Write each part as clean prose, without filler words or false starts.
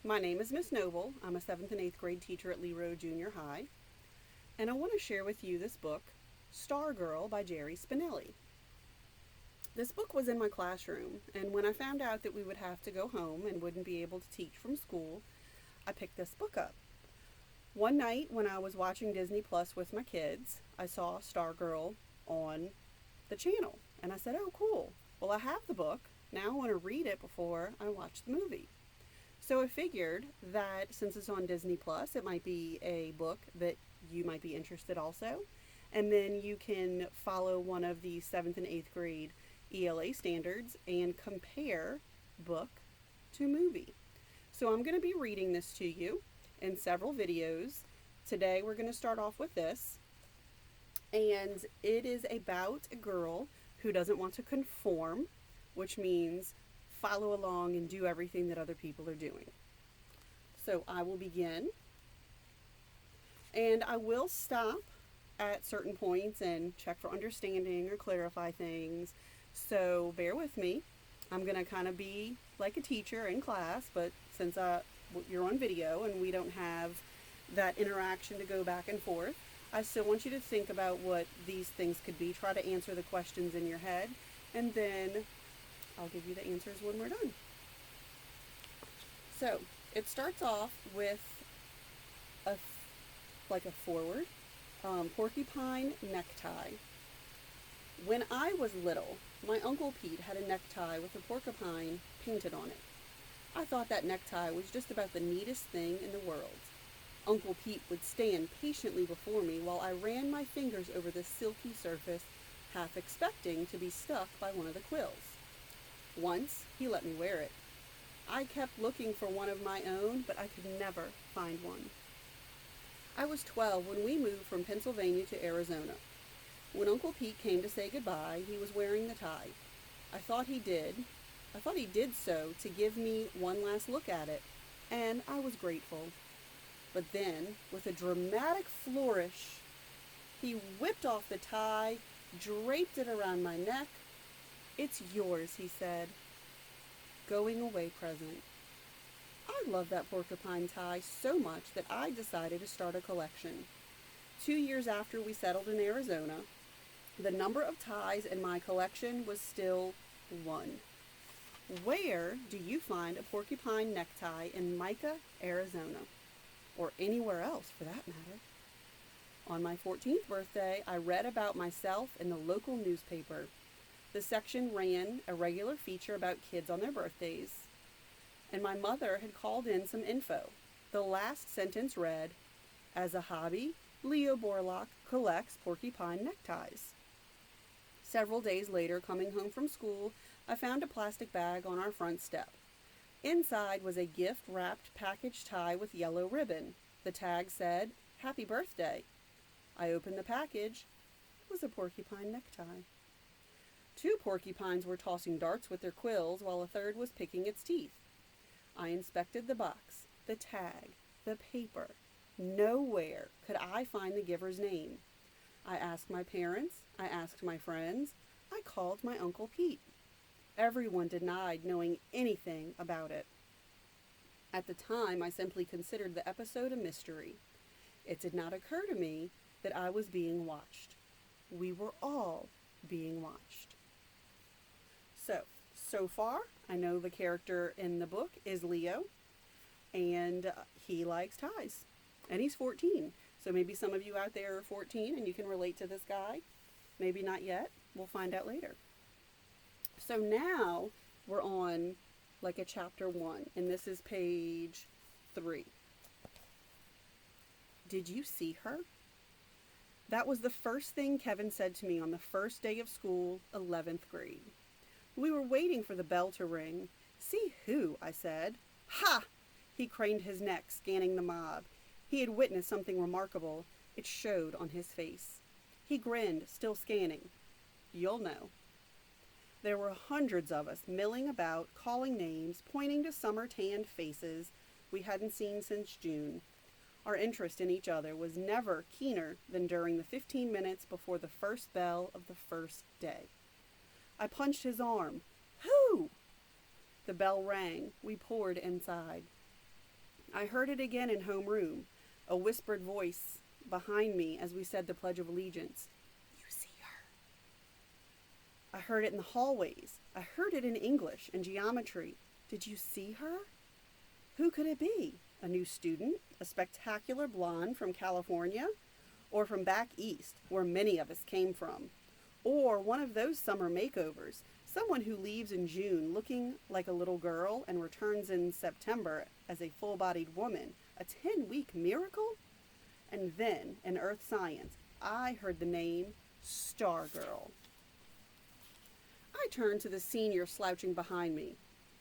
My name is Miss Noble. I'm a 7th and 8th grade teacher at Lee Road Junior High, and I want to share with you this book, Stargirl by Jerry Spinelli. This book was in my classroom, and when I found out that we would have to go home and wouldn't be able to teach from school, I picked this book up. One night when I was watching Disney Plus with my kids, I saw Stargirl on the channel, and I said, "Oh, cool. Well, I have the book. Now I want to read it before I watch the movie." So I figured that since it's on Disney Plus, it might be a book that you might be interested also. And then you can follow one of the 7th and 8th grade ELA standards and compare book to movie. So I'm going to be reading this to you in several videos. Today we're going to start off with this. And it is about a girl who doesn't want to conform, which means follow along and do everything that other people are doing. So I will begin, and I will stop at certain points and check for understanding or clarify things. So bear with me. I'm going to kind of be like a teacher in class, but since you're on video and we don't have that interaction to go back and forth, I still want you to think about what these things could be. Try to answer the questions in your head, and then I'll give you the answers when we're done. So it starts off with a like a forward porcupine necktie. When I was little, my Uncle Pete had a necktie with a porcupine painted on it. I thought that necktie was just about the neatest thing in the world. Uncle Pete would stand patiently before me while I ran my fingers over the silky surface, half expecting to be stuck by one of the quills. Once, he let me wear it. I kept looking for one of my own, but I could never find one. I was 12 when we moved from Pennsylvania to Arizona. When Uncle Pete came to say goodbye, he was wearing the tie. I thought he did so to give me one last look at it, and I was grateful. But then, with a dramatic flourish, he whipped off the tie, draped it around my neck. "It's yours," he said. Going away present. I love that porcupine tie so much that I decided to start a collection. 2 years after we settled in Arizona, the number of ties in my collection was still one. Where do you find a porcupine necktie in Micah, Arizona? Or anywhere else for that matter? On my 14th birthday, I read about myself in the local newspaper. The section ran a regular feature about kids on their birthdays, and my mother had called in some info. The last sentence read, "As a hobby, Leo Borlock collects porcupine neckties." Several days later, coming home from school, I found a plastic bag on our front step. Inside was a gift-wrapped package tie with yellow ribbon. The tag said, "Happy birthday." I opened the package. It was a porcupine necktie. 2 porcupines were tossing darts with their quills while a third was picking its teeth. I inspected the box, the tag, the paper. Nowhere could I find the giver's name. I asked my parents, I asked my friends, I called my Uncle Pete. Everyone denied knowing anything about it. At the time, I simply considered the episode a mystery. It did not occur to me that I was being watched. We were all being watched. So far, I know the character in the book is Leo, and he likes ties, and he's 14. So maybe some of you out there are 14 and you can relate to this guy. Maybe not yet. We'll find out later. So now we're on like a chapter 1, and this is page 3. Did you see her? That was the first thing Kevin said to me on the first day of school, 11th grade. We were waiting for the bell to ring. "See who?" I said. "Ha!" He craned his neck, scanning the mob. He had witnessed something remarkable. It showed on his face. He grinned, still scanning. "You'll know." There were hundreds of us milling about, calling names, pointing to summer-tanned faces we hadn't seen since June. Our interest in each other was never keener than during the 15 minutes before the first bell of the first day. I punched his arm. "Who?" The bell rang. We poured inside. I heard it again in homeroom, a whispered voice behind me as we said the Pledge of Allegiance. You see her? I heard it in the hallways. I heard it in English and geometry. Did you see her? Who could it be? A new student? A spectacular blonde from California? Or from back east, where many of us came from? Or one of those summer makeovers, someone who leaves in June looking like a little girl and returns in September as a full-bodied woman? A 10-week miracle? And then, in earth science, I heard the name Stargirl. I turned to the senior slouching behind me.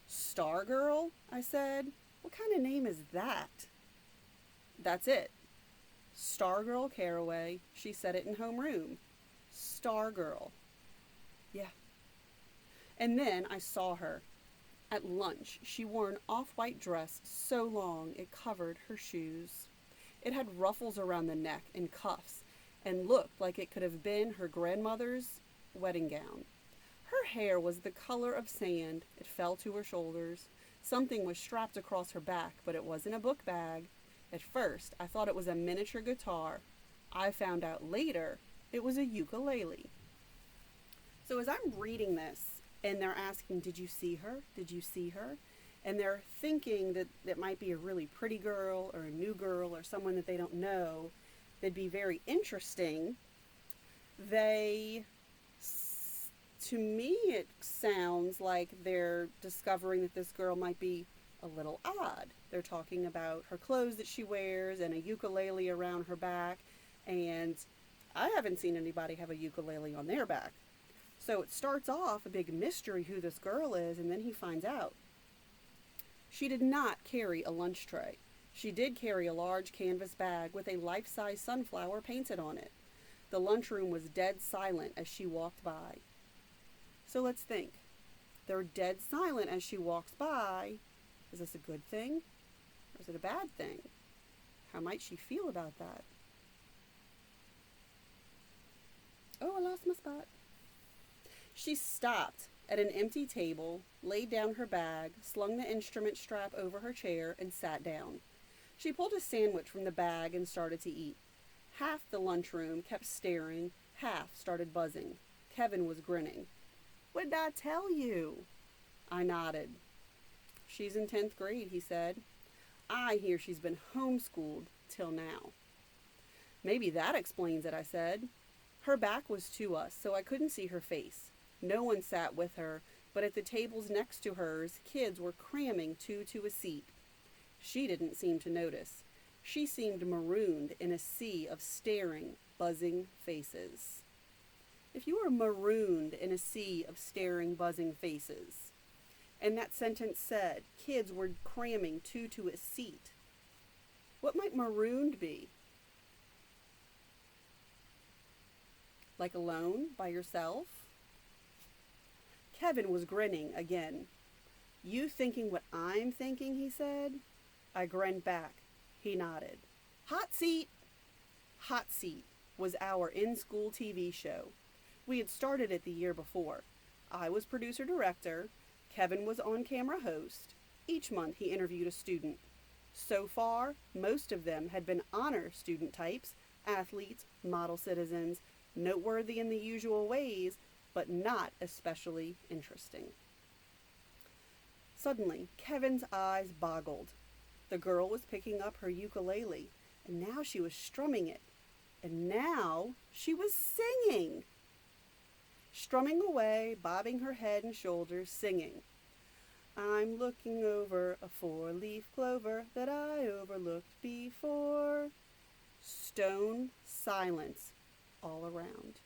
Stargirl? I said. What kind of name is that? That's it. Stargirl Caraway. She said it in homeroom. Stargirl. Yeah. And then I saw her. At lunch, she wore an off-white dress so long it covered her shoes. It had ruffles around the neck and cuffs, and looked like it could have been her grandmother's wedding gown. Her hair was the color of sand. It fell to her shoulders. Something was strapped across her back, but it wasn't a book bag. At first, I thought it was a miniature guitar. I found out later it was a ukulele. So as I'm reading this, and they're asking, did you see her? Did you see her? And they're thinking that it might be a really pretty girl or a new girl or someone that they don't know that'd be very interesting. To me, it sounds like they're discovering that this girl might be a little odd. They're talking about her clothes that she wears and a ukulele around her back, and I haven't seen anybody have a ukulele on their back. So it starts off a big mystery who this girl is, and then he finds out. She did not carry a lunch tray. She did carry a large canvas bag with a life-size sunflower painted on it. The lunchroom was dead silent as she walked by. So let's think. They're dead silent as she walks by. Is this a good thing? Or is it a bad thing? How might she feel about that? Oh, I lost my spot. She stopped at an empty table, laid down her bag, slung the instrument strap over her chair, and sat down. She pulled a sandwich from the bag and started to eat. Half the lunchroom kept staring, half started buzzing. Kevin was grinning. What did I tell you? I nodded. She's in 10th grade, he said. I hear she's been homeschooled till now. Maybe that explains it, I said. Her back was to us, so I couldn't see her face. No one sat with her, but at the tables next to hers, kids were cramming two to a seat. She didn't seem to notice. She seemed marooned in a sea of staring, buzzing faces. If you were marooned in a sea of staring, buzzing faces, and that sentence said kids were cramming two to a seat, what might marooned be? Like alone, by yourself? Kevin was grinning again. You thinking what I'm thinking, he said. I grinned back. He nodded. Hot Seat! Hot Seat was our in-school TV show. We had started it the year before. I was producer-director. Kevin was on-camera host. Each month he interviewed a student. So far, most of them had been honor student types, athletes, model citizens, noteworthy in the usual ways, but not especially interesting. Suddenly, Kevin's eyes boggled. The girl was picking up her ukulele, and now she was strumming it. And now she was singing. Strumming away, bobbing her head and shoulders, singing. I'm looking over a four-leaf clover that I overlooked before. Stone silence all around.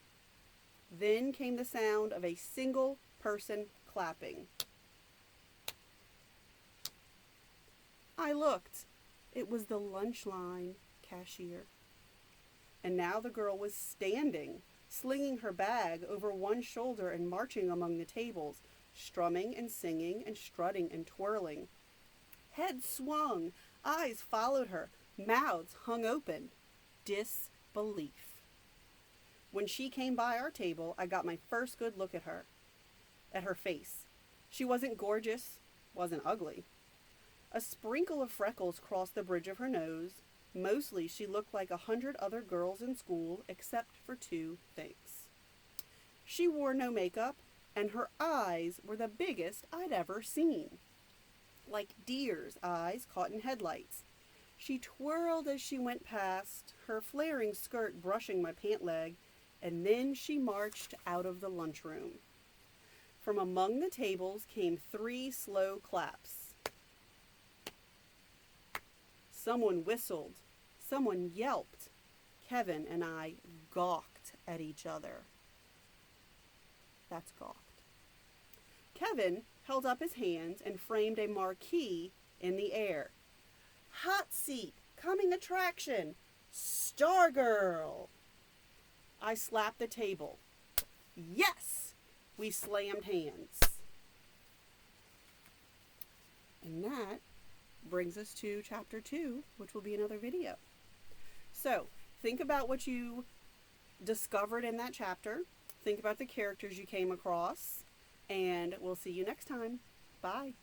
Then came the sound of a single person clapping. I looked. It was the lunch line cashier. And now the girl was standing, slinging her bag over one shoulder and marching among the tables, strumming and singing and strutting and twirling. Heads swung, eyes followed her, mouths hung open. Disbelief. When she came by our table, I got my first good look at her face. She wasn't gorgeous, wasn't ugly. A sprinkle of freckles crossed the bridge of her nose. Mostly she looked like 100 other girls in school, except for two things. She wore no makeup, and her eyes were the biggest I'd ever seen. Like deer's eyes caught in headlights. She twirled as she went past, her flaring skirt brushing my pant leg, and then she marched out of the lunchroom. From among the tables came 3 slow claps. Someone whistled. Someone yelped. Kevin and I gawked at each other. That's gawked. Kevin held up his hands and framed a marquee in the air. Hot seat, coming attraction, Stargirl. I slapped the table. Yes! We slammed hands. And that brings us to chapter 2, which will be another video. So, think about what you discovered in that chapter. Think about the characters you came across. And we'll see you next time. Bye.